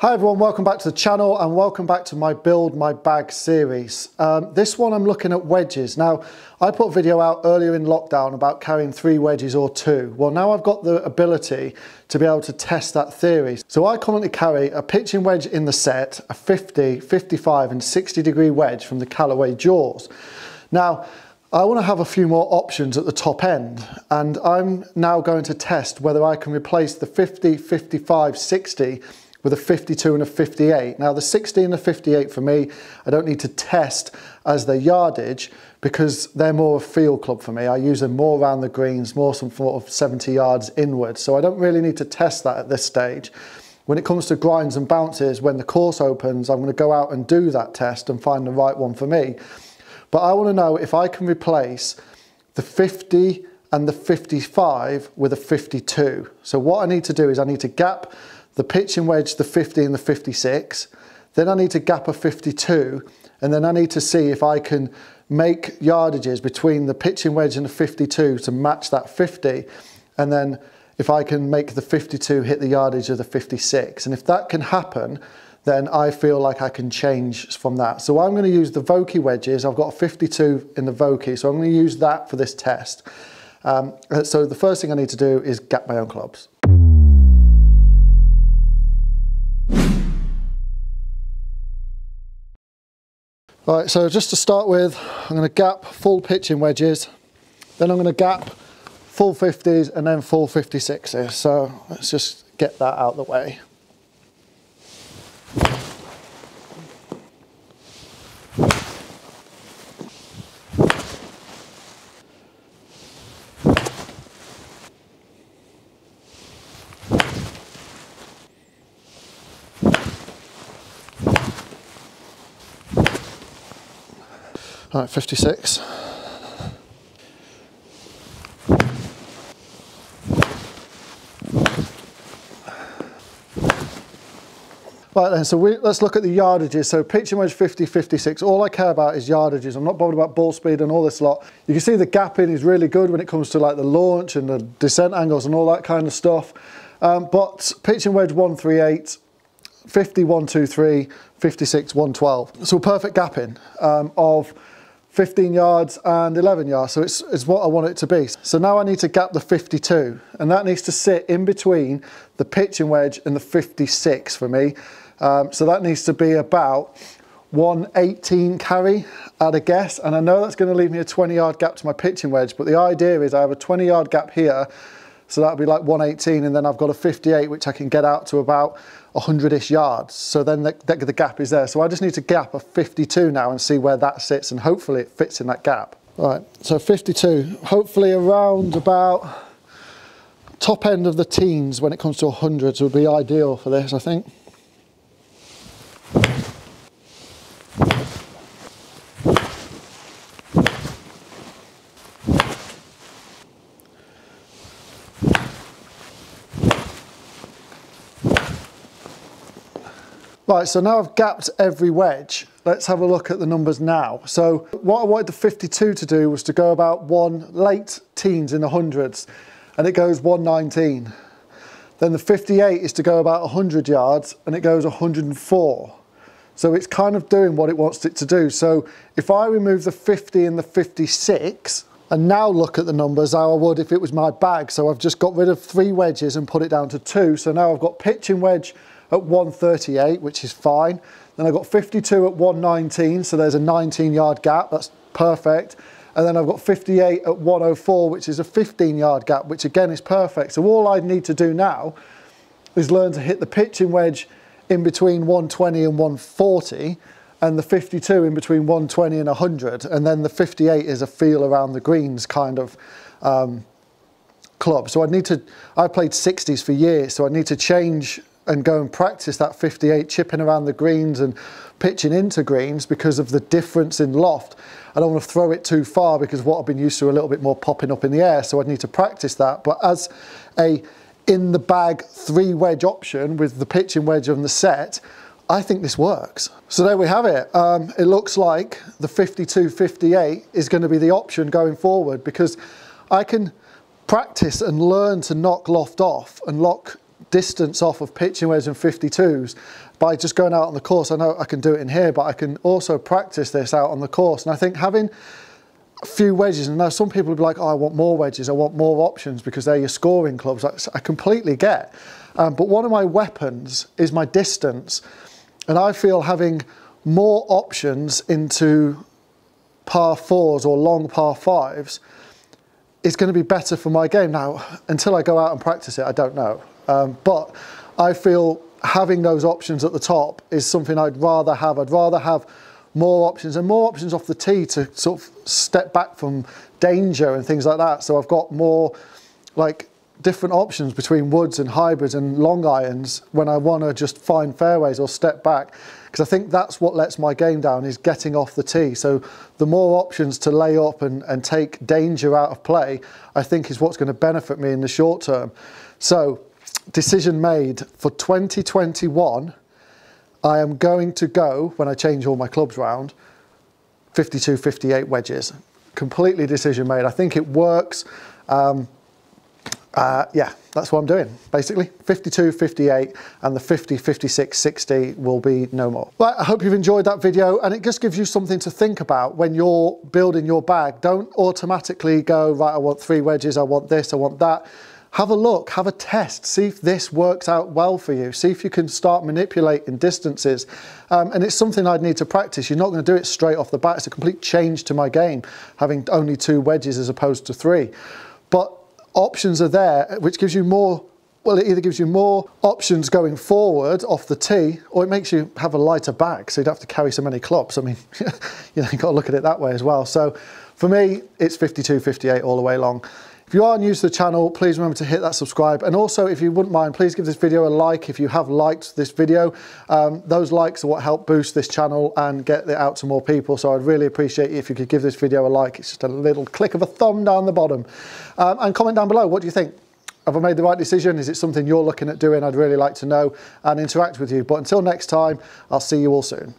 Hi everyone, welcome back to the channel and welcome back to my Build My Bag series. This one I'm looking at wedges. Now, I put a video out earlier in lockdown about carrying 3 wedges or 2. Well, now I've got the ability to be able to test that theory. So I currently carry a pitching wedge in the set, a 50, 55 and 60 degree wedge from the Callaway Jaws. Now, I want to have a few more options at the top end, and I'm now going to test whether I can replace the 50, 55, 60 with a 52 and a 58. Now the 60 and the 58 for me, I don't need to test as their yardage because they're more a field club for me. I use them more around the greens, more some sort of 70 yards inwards. So I don't really need to test that at this stage. When it comes to grinds and bounces, when the course opens, I'm going to go out and do that test and find the right one for me. But I want to know if I can replace the 50 and the 55 with a 52. So what I need to do is I need to gap the pitching wedge, the 50 and the 56, then I need to gap a 52, and then I need to see if I can make yardages between the pitching wedge and the 52 to match that 50, and then if I can make the 52 hit the yardage of the 56. And if that can happen, then I feel like I can change from that. So I'm going to use the Vokey wedges. I've got a 52 in the Vokey, so I'm going to use that for this test. So the first thing I need to do is gap my own clubs. Right, so just to start with, I'm going to gap full pitching wedges, then I'm going to gap full 50s and then full 56s. So let's just get that out of the way. Right, 56. Right then, so let's look at the yardages. So pitching wedge 50, 56, all I care about is yardages. I'm not bothered about ball speed and all this lot. You can see the gapping is really good when it comes to like the launch and the descent angles and all that kind of stuff. But pitching wedge 138, 50, 123, 56, 112. So perfect gapping of 15 yards and 11 yards, so it's what I want it to be. So now I need to gap the 52, and that needs to sit in between the pitching wedge and the 56 for me. So that needs to be about 118 carry at a guess, and I know that's going to leave me a 20-yard gap to my pitching wedge, but the idea is I have a 20-yard gap here, so that'll be like 118, and then I've got a 58 which I can get out to about 100-ish yards. So then the gap is there. So I just need to gap a 52 now and see where that sits, and hopefully it fits in that gap. Right, so 52, hopefully around about top end of the teens when it comes to 100s would be ideal for this, I think. Right, so now I've gapped every wedge. Let's have a look at the numbers now. So what I wanted the 52 to do was to go about late teens in the hundreds, and it goes 119. Then the 58 is to go about 100 yards, and it goes 104. So it's kind of doing what it wants it to do. So if I remove the 50 and the 56, and now look at the numbers how I would if it was my bag. So I've just got rid of 3 wedges and put it down to 2. So now I've got pitching wedge at 138, which is fine. Then I've got 52 at 119, so there's a 19-yard gap, that's perfect. And then I've got 58 at 104, which is a 15-yard gap, which again is perfect. So all I need to do now is learn to hit the pitching wedge in between 120 and 140, and the 52 in between 120 and 100, and then the 58 is a feel around the greens kind of club. So I've played 60s for years, so I need to change and go and practice that 58, chipping around the greens and pitching into greens because of the difference in loft. I don't want to throw it too far because what I've been used to a little bit more popping up in the air, so I need to practice that. But as a in the bag 3 wedge option with the pitching wedge on the set, I think this works. So there we have it. It looks like the 52-58 is going to be the option going forward because I can practice and learn to knock loft off and lock distance off of pitching wedge and 52s by just going out on the course. I know I can do it in here, but I can also practice this out on the course. And I think having a few wedges, and now some people will be like, oh, I want more wedges, I want more options because they're your scoring clubs. I completely get. But one of my weapons is my distance. And I feel having more options into par 4s or long par 5s is going to be better for my game. Now, until I go out and practice it, I don't know. But I feel having those options at the top is something I'd rather have. I'd rather have more options, and more options off the tee to sort of step back from danger and things like that. So I've got more like different options between woods and hybrids and long irons when I want to just find fairways or step back, because I think that's what lets my game down, is getting off the tee. So the more options to lay up and take danger out of play, I think is what's going to benefit me in the short term. So decision made for 2021, I am going to go, when I change all my clubs round, 52, 58 wedges. Completely decision made. I think it works. Yeah, that's what I'm doing, basically. 52, 58, and the 50, 56, 60 will be no more. Right, I hope you've enjoyed that video, and it just gives you something to think about when you're building your bag. Don't automatically go, right, I want 3 wedges, I want this, I want that. Have a look, have a test, see if this works out well for you. See if you can start manipulating distances. And it's something I'd need to practice. You're not going to do it straight off the bat. It's a complete change to my game, having only 2 wedges as opposed to 3. But options are there, which gives you more, well, it either gives you more options going forward off the tee, or it makes you have a lighter bag, so you don't have to carry so many clubs. I mean, you know, you've got to look at it that way as well. So for me, it's 52, 58 all the way long. If you are new to the channel, please remember to hit that subscribe. And also, if you wouldn't mind, please give this video a like if you have liked this video. Those likes are what help boost this channel and get it out to more people. So I'd really appreciate it if you could give this video a like. It's just a little click of a thumb down the bottom. And comment down below, what do you think? Have I made the right decision? Is it something you're looking at doing? I'd really like to know and interact with you. But until next time, I'll see you all soon.